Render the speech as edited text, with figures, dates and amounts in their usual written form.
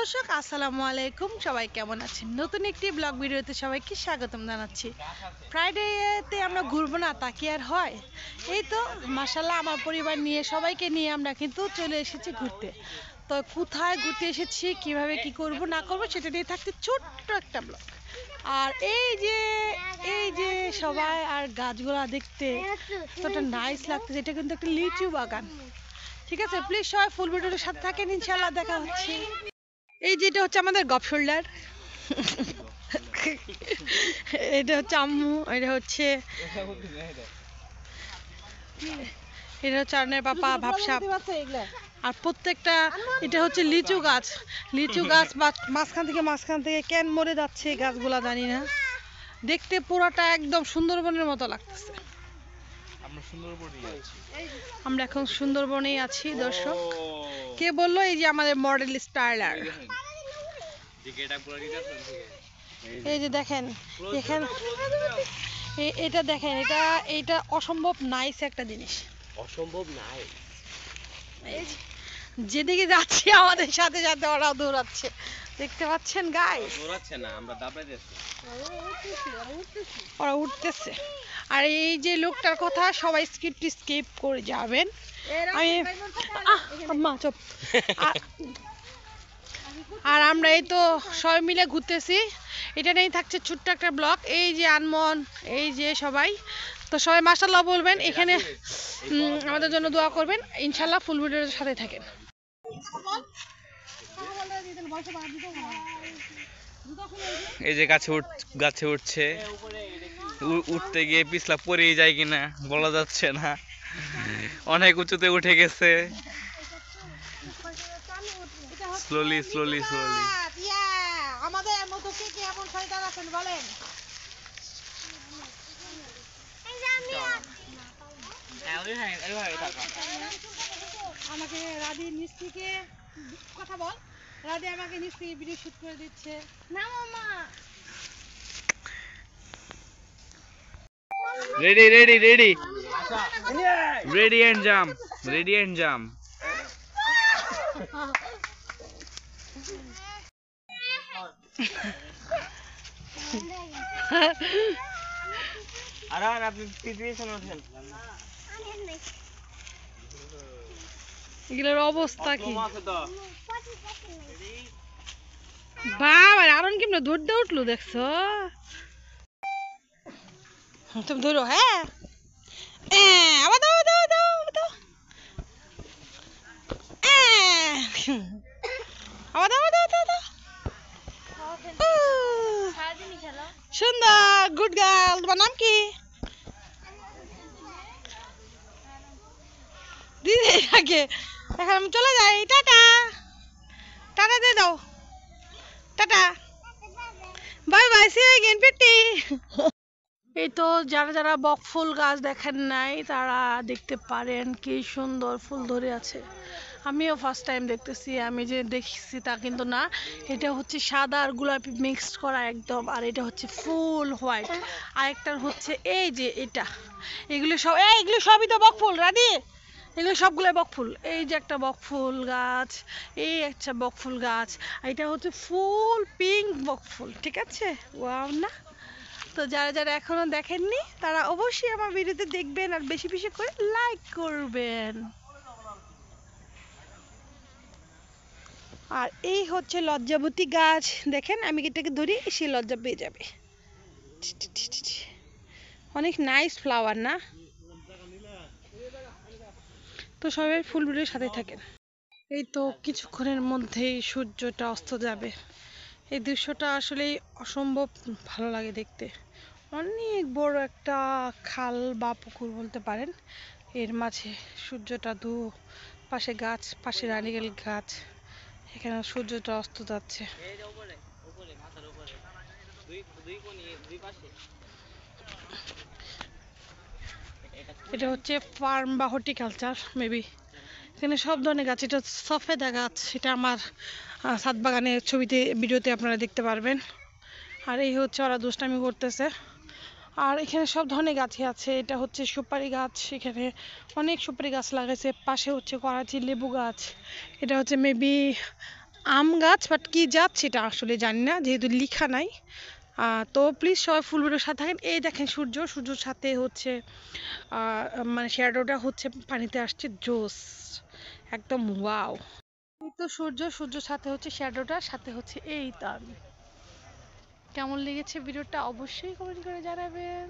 দর্শক আসসালামু আলাইকুম, সবাই কেমন আছেন? নতুন একটি ব্লগ ভিডিওতে সবাইকে স্বাগতম জানাচ্ছি। ফ্রাইডেতে আমরা ঘুরবো না তা কি আর হয়? এই তো মাশাআল্লাহ আমার পরিবার নিয়ে সবাইকে নিয়ে আমরা কিন্তু চলে এসেছি ঘুরতে। তো কোথায় ঘুরতে এসেছি, কিভাবে কি করব না করব সেটা নিয়ে থাকতে ছোট্ট একটা ব্লগ। আর এই যে সবাই আর গাছগুলা দেখতে কতটা নাইস লাগতেছে। এটা কিন্তু একটা লিচু বাগান। ঠিক আছে, প্লিজ সবাই ফুল ভিডিওর সাথে থাকেন, ইনশাআল্লাহ দেখা হচ্ছে। এই যেটা হচ্ছে আমাদের গপ শোল্ডার, এটা হচ্ছে আম্মু, এটা হচ্ছে আরনের পাপা ভাবসাব। আর প্রত্যেকটা এটা হচ্ছে লিচু গাছ। মাঝখান থেকে কেন মরে যাচ্ছে এই গাছগুলা জানি না। দেখতে পুরোটা একদম সুন্দরবনের মতো লাগতেছে। আমরা এখন সুন্দরবনেই আছি দর্শক। কে বললো? এই যে আমাদের মডেল স্টাইলার। এই যে দেখেন এখানে, এটা দেখেন, এটা অসম্ভব নাইস একটা জিনিস। অসম্ভব নাইস। যেদিকে যাচ্ছি আমাদের সাথে সাথে ওরাও দৌড়াচ্ছে, দেখতে পাচ্ছেন গাইস? দৌড়াচ্ছে না, আমরা দাবড়াইতেছি। ওরা উঠতেছে। আর এই যে লোকটার কথা সবাই স্কিপ করে যাবেন। আর আমরা এই তো সবাই মিলে ঘুরতেছি। এটা নিয়েই থাকছে ছোট্ট একটা ব্লগ। এই যে আনমন, এই যে সবাই, তো সবাই মাশাআল্লাহ বলবেন, এখানে আমাদের জন্য দোয়া করবেন, ইনশাআল্লাহ ফুল ভিডিওর সাথে থাকেন। এই যে গাছে উঠছে, উঠতে গিয়ে পিছলা পড়েই যায় কিনা বলা যাচ্ছে না, অনেক উঁচুতে উঠে গেছে। স্লোলি আমাদের মতো কে কে এমন শয়তান আছেন বলেন? আমাকে রাধি নিচ থেকে কথা বল। রাধি আমাকে নিচ থেকে ভিডিও শুট করে দিচ্ছে। না মামা, রেডি এন্ড জাম্প। আর আপনি প্রিপারেশন আছেন? এগুলোর অবস্থা কি বাবা! আরন কেমনে দৌড়তে উঠলো দেখছো? তুমি ধরো। হ্যাঁ, আবার দাও দাও দাও দাও, আবার দাও দাও দাও দাও। সুন্দর, গুড গার্ল। তোমার নাম কি? দিদি আগে, এখন আমি চলে যাই। টাটা টাটা দিয়ে দাও, tata, bye bye, see you again পিটি। এই তো যারা বকফুল গাছ দেখেন নাই তারা দেখতে পারেন, কি সুন্দর ফুল ধরে আছে। আমিও ফার্স্ট টাইম দেখতেছি। আমি যে দেখছি তা কিন্তু না, এটা হচ্ছে সাদা আর গোলাপি মিক্সড করা একদম। আর এটা হচ্ছে ফুল হোয়াইট। আরেকটার হচ্ছে এই যে এটা, এগুলো সবই তো বকফুল রাধি, এগুলো সবগুলোই বকফুল। এই যে একটা বকফুল গাছ, এই একটা বকফুল গাছ, এটা হচ্ছে ফুল পিঙ্ক বকফুল। ঠিক আছে, ওয়াও না? তো যারা এখনো দেখেননি তারা অবশ্যই আমার ভিডিওতে দেখবেন আর বেশি বেশি করে লাইক করবেন। আর এই হচ্ছে লজ্জাবতী গাছ। দেখেন আমি এটাকে ধরি, সে লজ্জা পেয়ে যাবে। অনেক নাইস ফ্লাওয়ার না? তো সবাই ফুল ভিডিওর সাথে থাকেন। এই তো কিছুক্ষণের মধ্যেই সূর্যটা অস্ত যাবে। এই দৃশ্যটা আসলেই অসম্ভব ভালো লাগে দেখতে। অনেক বড় একটা খাল বা পুকুর বলতে পারেন, এর মাঝে সূর্যটা দু পাশে গাছ, পাশে নারিকেল গাছ, এখানে সূর্যটা অস্ত যাচ্ছে। এটা হচ্ছে ফার্ম বা হর্টিকালচার মেবি। এখানে সব ধরনের গাছ, এটা সফেদা গাছ, এটা আমার ছাদ বাগানের ছবিতে ভিডিওতে আপনারা দেখতে পারবেন। আর এই হচ্ছে ওরা দুষ্টামি করতেছে। আর এখানে সব ধরনের গাছই আছে। এটা হচ্ছে সুপারি গাছ, এখানে অনেক সুপারি গাছ লাগাইছে। পাশে হচ্ছে করাচি লেবু গাছ, এটা হচ্ছে মেবি আম গাছ, বাট কি জাত সেটা আসলে জানি না যেহেতু লেখা নাই। তো প্লিজ সবাই ফুল ভিডিওর সাথে থাকেন। এই দেখেন সূর্যর সাথে হচ্ছে মানে শ্যাডোটা হচ্ছে পানিতে আসছে, জোস একদম ওয়াও। এই তো সূর্যর সাথে হচ্ছে শ্যাডোটার সাথে হচ্ছে এই তো আমি। কেমন লেগেছে ভিডিওটা অবশ্যই কমেন্ট করে জানাবেন।